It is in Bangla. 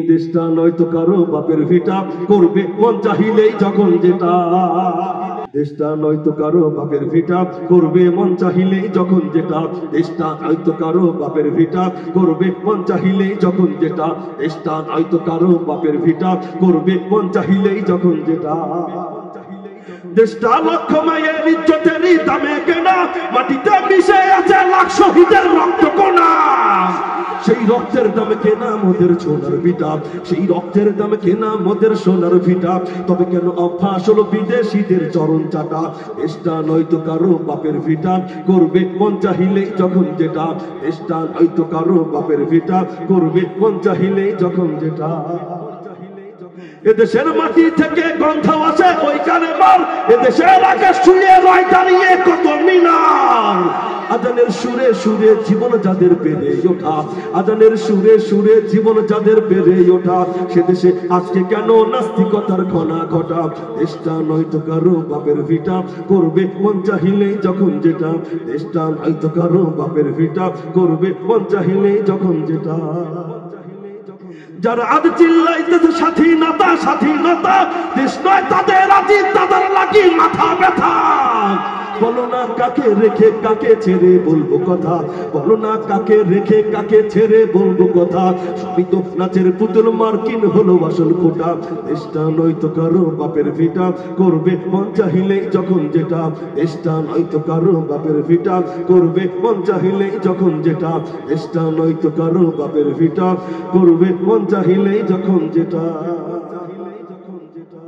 দেশটা নয়তো কারো বাপের ভিটা, করবে মন চাহিলেই যখন যেটা। দেশটা নয়তো কারো বাপের ভিটা, করবে মন চাহিলেই যখন যেটা। দেশটা নয়তো কারো বাপের ভিটা, করবে মন চাহিলেই যখন যেটা। দেশটা নয়তো কারো বাপের ভিটা, করবে মন চাহিলেই যখন যেটা। দেশটা লক্ষ মায়ের ইজ্জতেরই দামে কেনা, মাটিতে মিশে আছে লাখ শহীদের রক্ত কোনা। সেই রক্তের দামে কেনা মোদের সোনার ভিটা, সেই রক্তের দামে কেনা মোদের সোনার ভিটা। তবে কেন অভ্যাস হলো বিদেশিদের চরণ চাটা। দেশটা নয়তো কারো বাপের ভিটা, করবে মন চাহিলেই যখন যেটা। দেশটা নয়তো কারো বাপের ভিটা, করবে মন চাহিলেই যখন যেটা। এদেশের মাটি থেকে গন্ধ আসে ওইখানে মাল, এদেশের আকাশ ছুঁয়ে রয় দাঁড়িয়ে কত মিনার। আজানের সুরে সুরে জীবন যাদের বেড়ে ওঠা, আজানের সুরে সুরে জীবন যাদের বেড়ে ওঠা, সে দেশে আজকে কেন নাস্তিকতার ঘনা ঘটা। দেশটা নয়তো কারো বাপের ভিটা, করবে মন চাহিলেই যখন যেটা। দেশটা নয়তো কারো বাপের ভিটা, করবে মন চাহিলেই যখন যেটা। যারা আজ চিল্লাইতেছে স্বাধীনতা স্বাধীনতা, দেশ নয় তাদের আজি, তাদের লাগি মাথা ব্যথা। বলো না কাকে রেখে কাকে ছেড়ে বলবো কথা, বলো না কাকে রেখে কাকে ছেড়ে বলবো কথা। সবই তো নাচের পুতুল, মার্কিন হলো আসল খোটা। দেশটা নয়তো কারো বাপের ভিটা, করবে মন চাহিলেই যখন যেটা। দেশটা নয়তো কারো বাপের ভিটা, করবে মন চাহিলেই যখন যেটা। দেশটা নয়তো কারো বাপের ভিটা, করবে মন চাহিলেই যখন যেটা।